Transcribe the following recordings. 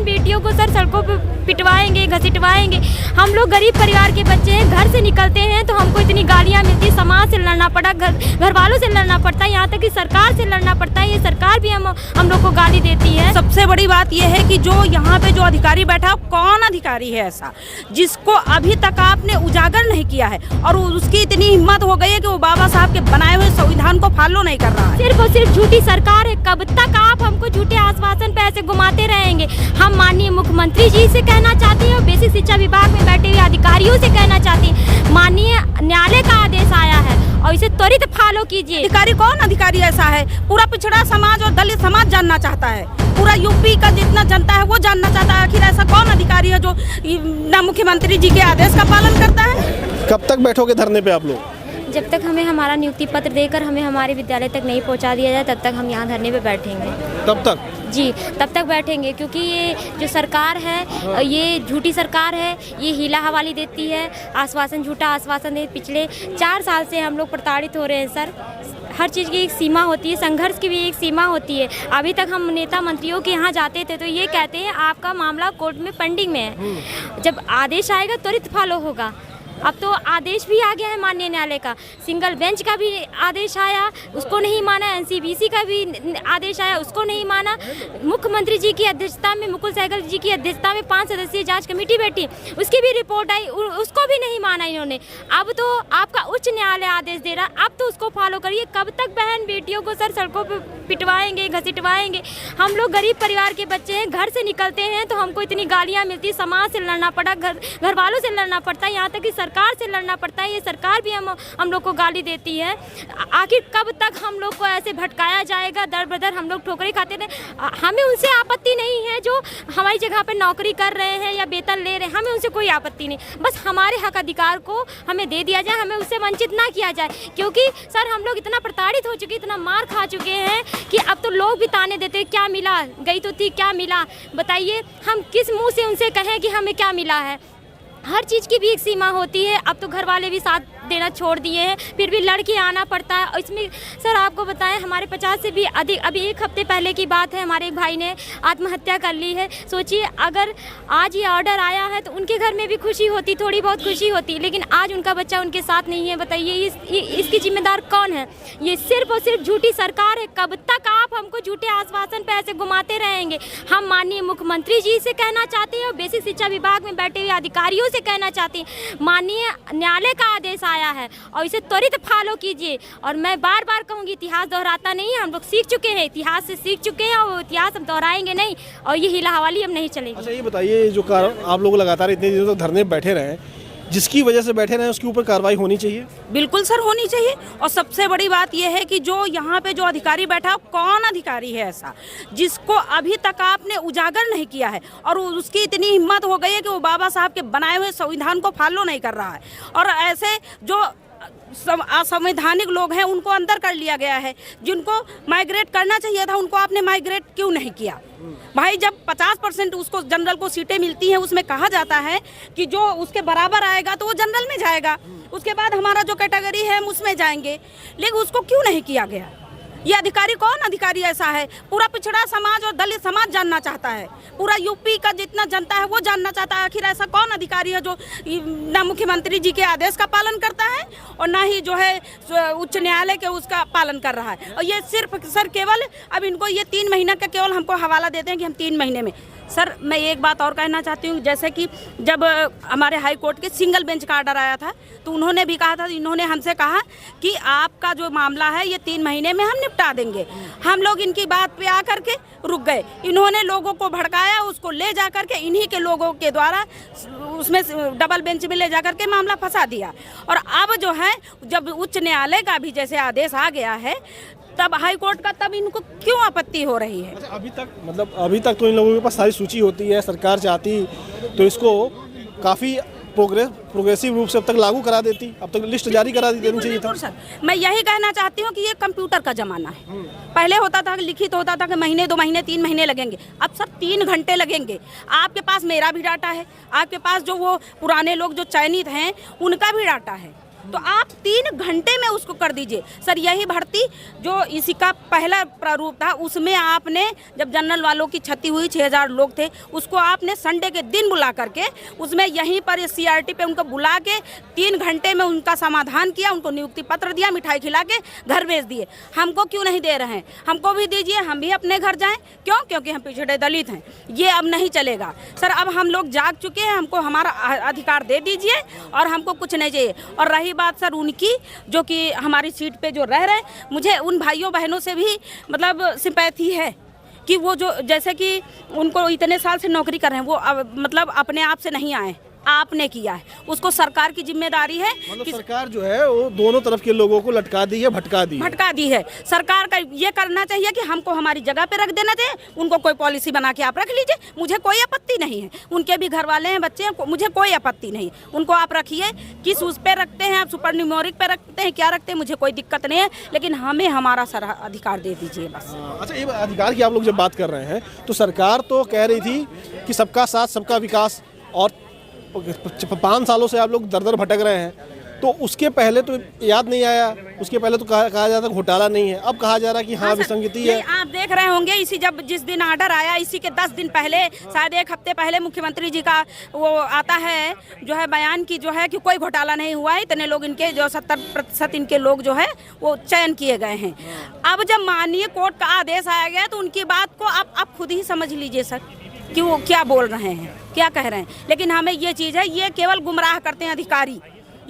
बहन बेटियों को सर सड़कों पर पिटवाएंगे, घसीटवाएंगे। हम लोग गरीब परिवार के बच्चे हैं, घर से निकलते हैं तो हमको इतनी गालियाँ मिलती, समाज से लड़ना पड़ा, घर वालों से लड़ना पड़ता है, यहाँ तक कि सरकार से लड़ना पड़ता है। ये सरकार भी हम लोग को गाली देती है। सबसे बड़ी बात यह है कि जो यहाँ पे जो अधिकारी बैठा, कौन अधिकारी है ऐसा जिसको अभी तक आपने उजागर नहीं किया है, और उसकी इतनी हिम्मत हो गई है कि वो बाबा साहब के बनाए हुए संविधान को फॉलो नहीं कर रहा है। सिर्फ और सिर्फ झूठी सरकार है। कब तक आप हमको झूठे आश्वासन पे ऐसे घुमाते रहेंगे? हम माननीय मुख्यमंत्री जी से कहना चाहते हैं और बेसिक शिक्षा विभाग में बैठे हुए अधिकारियों से कहना चाहते हैं, माननीय न्यायालय का आदेश आया है और इसे त्वरित फॉलो कीजिए। अधिकारी कौन अधिकारी ऐसा है? पूरा पिछड़ा समाज और दलित समाज जानना चाहता है, पूरा यूपी का जितना जनता है वो जानना चाहता है। आखिर ऐसा कौन अधिकारी है जो ना मुख्यमंत्री जी के आदेश का पालन करता है? कब तक बैठोगे धरने पे आप लोग? जब तक हमें हमारा नियुक्ति पत्र देकर हमें हमारे विद्यालय तक नहीं पहुंचा दिया जाए, तब तक हम यहाँ धरने पे बैठेंगे। तब तक जी, तब तक बैठेंगे, क्योंकि ये जो सरकार है ये झूठी सरकार है। ये हीला हवाली देती है, आश्वासन, झूठा आश्वासन दे। पिछले 4 साल से हम लोग प्रताड़ित हो रहे हैं सर। हर चीज़ की एक सीमा होती है, संघर्ष की भी एक सीमा होती है। अभी तक हम नेता मंत्रियों के यहाँ जाते थे तो ये कहते हैं आपका मामला कोर्ट में पेंडिंग में है, जब आदेश आएगा त्वरित फॉलो होगा। अब तो आदेश भी आ गया है माननीय न्यायालय का, सिंगल बेंच का भी आदेश आया, उसको नहीं माना। एनसीबीसी का भी आदेश आया, उसको नहीं माना। मुख्यमंत्री जी की अध्यक्षता में, मुकुल सहगल जी की अध्यक्षता में 5 सदस्यीय जांच कमेटी बैठी, उसकी भी रिपोर्ट आई, उसको भी नहीं माना इन्होंने। अब तो आपका उच्च न्यायालय आदेश दे रहा, अब तो उसको फॉलो करिए। कब तक बहन बेटियों को सर सड़कों पर पिटवाएंगे, घसीटवाएंगे? हम लोग गरीब परिवार के बच्चे हैं, घर से निकलते हैं तो हमको इतनी गालियाँ मिलती, समाज से लड़ना पड़ा, घर वालों से लड़ना पड़ता है, यहाँ तक कि सरकार से लड़ना पड़ता है। ये सरकार भी हम लोग को गाली देती है। आखिर कब तक हम लोग को ऐसे भटकाया जाएगा? दर बदर हम लोग ठोकरें खाते रहे। हमें उनसे आपत्ति नहीं है जो हमारी जगह पे नौकरी कर रहे हैं या वेतन ले रहे हैं, हमें उनसे कोई आपत्ति नहीं। बस हमारे हक अधिकार को हमें दे दिया जाए, हमें उससे वंचित ना किया जाए। क्योंकि सर हम लोग इतना प्रताड़ित हो चुके, इतना मार खा चुके हैं कि अब तो लोग भी ताने देते, क्या मिला? गई तो थी, क्या मिला? बताइए, हम किस मुँह से उनसे कहें कि हमें क्या मिला है? हर चीज़ की भी एक सीमा होती है। अब तो घर वाले भी साथ देना छोड़ दिए हैं, फिर भी लड़के आना पड़ता है। और इसमें सर आपको बताएं, हमारे 50 से भी अधिक, अभी 1 हफ्ते पहले की बात है, हमारे एक भाई ने आत्महत्या कर ली है। सोचिए, अगर आज ये ऑर्डर आया है तो उनके घर में भी खुशी होती, थोड़ी बहुत खुशी होती, लेकिन आज उनका बच्चा उनके साथ नहीं है। बताइए इसकी जिम्मेदार कौन है? ये सिर्फ और सिर्फ झूठी सरकार है। कब तक आप हमको झूठे आश्वासन पे ऐसे घुमाते रहेंगे? हम माननीय मुख्यमंत्री जी से कहना चाहते हैं और बेसिक शिक्षा विभाग में बैठे हुए अधिकारियों से कहना चाहते हैं, माननीय न्यायालय का आदेश आया है और इसे त्वरित फॉलो कीजिए। और मैं बार बार कहूँगी, इतिहास दोहराता नहीं है, हम लोग सीख चुके हैं, इतिहास से सीख चुके हैं और वो इतिहास हम दोहराएंगे नहीं, और ये हीला हवाली हम नहीं चलेगी। अच्छा, ये बताइए, जो कारण आप लोग लगातार इतने दिनों तक धरने बैठे रहे, जिसकी वजह से बैठे रहे, उसके ऊपर कार्रवाई होनी चाहिए। बिल्कुल सर, होनी चाहिए। और सबसे बड़ी बात यह है कि जो यहाँ पे जो अधिकारी बैठा, कौन अधिकारी है ऐसा जिसको अभी तक आपने उजागर नहीं किया है, और उसकी इतनी हिम्मत हो गई है कि वो बाबा साहब के बनाए हुए संविधान को फॉलो नहीं कर रहा है। और ऐसे जो असंवैधानिक लोग हैं उनको अंदर कर लिया गया है। जिनको माइग्रेट करना चाहिए था उनको आपने माइग्रेट क्यों नहीं किया? भाई, जब 50% उसको जनरल को सीटें मिलती हैं, उसमें कहा जाता है कि जो उसके बराबर आएगा तो वो जनरल में जाएगा, उसके बाद हमारा जो कैटेगरी है हम उसमें जाएंगे, लेकिन उसको क्यों नहीं किया गया? ये अधिकारी कौन अधिकारी ऐसा है? पूरा पिछड़ा समाज और दलित समाज जानना चाहता है, पूरा यूपी का जितना जनता है वो जानना चाहता है। आखिर ऐसा कौन अधिकारी है जो ना मुख्यमंत्री जी के आदेश का पालन करता है और ना ही जो है उच्च न्यायालय के उसका पालन कर रहा है? और ये सिर्फ सर केवल अब इनको ये 3 महीना का केवल हमको हवाला देते हैं कि हम 3 महीने में। सर, मैं एक बात और कहना चाहती हूँ, जैसे कि जब हमारे हाई कोर्ट के सिंगल बेंच का ऑर्डर आया था तो उन्होंने भी कहा था, इन्होंने हमसे कहा कि आपका जो मामला है ये 3 महीने में हम निपटा देंगे। हम लोग इनकी बात पे आकर के रुक गए। इन्होंने लोगों को भड़काया, उसको ले जा कर के इन्हीं के लोगों के द्वारा उसमें डबल बेंच में ले जा कर के मामला फंसा दिया। और अब जो है, जब उच्च न्यायालय का भी जैसे आदेश आ गया है, तब हाई कोर्ट का, तब इनको क्यों आपत्ति हो रही है? अच्छा, अभी तक तो इन लोगों के पास सारी सूची होती है, सरकार चाहती तो इसको काफ़ी प्रोग्रेसिव रूप से अब तक लागू करा देती, अब तक लिस्ट जारी करा देनी चाहिए था। सर, मैं यही कहना चाहती हूँ कि ये कंप्यूटर का ज़माना है। पहले होता था, लिखित होता था कि महीने, 2 महीने, 3 महीने लगेंगे। अब सर 3 घंटे लगेंगे। आपके पास मेरा भी डाटा है, आपके पास जो वो पुराने लोग जो चयनित हैं उनका भी डाटा है। तो आप 3 घंटे में उसको कर दीजिए। सर यही भर्ती जो इसी का पहला प्रारूप था, उसमें आपने जब जनरल वालों की क्षति हुई 6000 लोग थे, उसको आपने संडे के दिन बुला करके उसमें यहीं पर CRT पे उनको बुला के 3 घंटे में उनका समाधान किया, उनको नियुक्ति पत्र दिया, मिठाई खिला के घर भेज दिए। हमको क्यों नहीं दे रहे हैं? हमको भी दीजिए, हम भी अपने घर जाएं। क्यों? क्योंकि हम पिछड़े दलित हैं। ये अब नहीं चलेगा सर, अब हम लोग जाग चुके हैं, हमको हमारा अधिकार दे दीजिए और हमको कुछ नहीं चाहिए। और रही बात सर उनकी, जो कि हमारी सीट पे जो रह रहे हैं, मुझे उन भाइयों बहनों से भी मतलब सिंपैथी है कि वो जो जैसे कि उनको इतने साल से नौकरी कर रहे हैं, वो मतलब अपने आप से नहीं आए, आपने किया है, उसको सरकार की जिम्मेदारी है। मतलब सरकार जो है वो दोनों तरफ के लोगों को लटका दी है, भटका दी है। सरकार का ये करना चाहिए कि हमको हमारी जगह पे रख देना चाहिए, उनको कोई पॉलिसी बना के आप रख लीजिए, मुझे कोई आपत्ति नहीं है। उनके भी घर वाले हैं, बच्चे हैं, मुझे कोई आपत्ति नहीं, उनको आप रखिए। किस उस पे रखते हैं आप, सुपर न्यूमेरिक पे रखते हैं, क्या रखते हैं, मुझे कोई दिक्कत नहीं है, लेकिन हमें हमारा सारा अधिकार दे दीजिए बस। अच्छा, ये अधिकार की आप लोग जब बात कर रहे हैं तो सरकार तो कह रही थी कि सबका साथ सबका विकास, और 5 सालों से आप लोग दर दर भटक रहे हैं, तो उसके पहले तो याद नहीं आया, उसके पहले तो कहा जाता घोटाला नहीं है, अब कहा जा रहा है कि हाँ विसंगति है। आप देख रहे होंगे इसी जिस दिन ऑर्डर आया, इसी के 10 दिन पहले, शायद 1 हफ्ते पहले मुख्यमंत्री जी का वो आता है जो है बयान की जो है कि कोई घोटाला नहीं हुआ है, इतने लोग इनके जो 70% इनके लोग जो है वो चयन किए गए हैं। अब जब माननीय कोर्ट का आदेश आया गया तो उनकी बात को आप खुद ही समझ लीजिए सर कि वो क्या बोल रहे हैं, क्या कह रहे हैं। लेकिन हमें ये चीज़ है, ये केवल गुमराह करते हैं अधिकारी।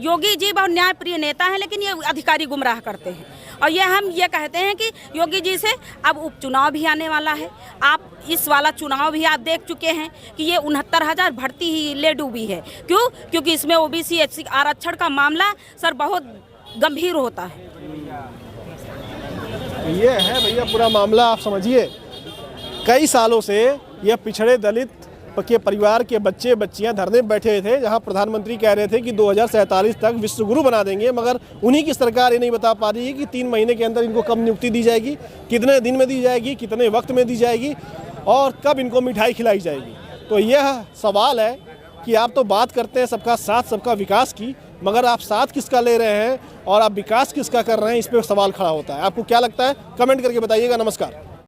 योगी जी बहुत न्यायप्रिय नेता हैं, लेकिन ये अधिकारी गुमराह करते हैं। और ये हम ये कहते हैं कि योगी जी से अब उपचुनाव भी आने वाला है। आप इस वाला चुनाव भी आप देख चुके हैं कि ये 69,000 भर्ती ही ले डूबी है। क्यों? क्योंकि इसमें OBC SC आरक्षण का मामला सर बहुत गंभीर होता है। ये है भैया पूरा मामला, आप समझिए। कई सालों से यह पिछड़े दलित के परिवार के बच्चे बच्चियां धरने बैठे थे, जहां प्रधानमंत्री कह रहे थे कि 2047 तक विश्व गुरु बना देंगे, मगर उन्हीं की सरकार ये नहीं बता पा रही है कि 3 महीने के अंदर इनको कब नियुक्ति दी जाएगी, कितने दिन में दी जाएगी, कितने वक्त में दी जाएगी और कब इनको मिठाई खिलाई जाएगी। तो यह सवाल है कि आप तो बात करते हैं सबका साथ सबका विकास की, मगर आप साथ किसका ले रहे हैं और आप विकास किसका कर रहे हैं, इस पर सवाल खड़ा होता है। आपको क्या लगता है? कमेंट करके बताइएगा। नमस्कार।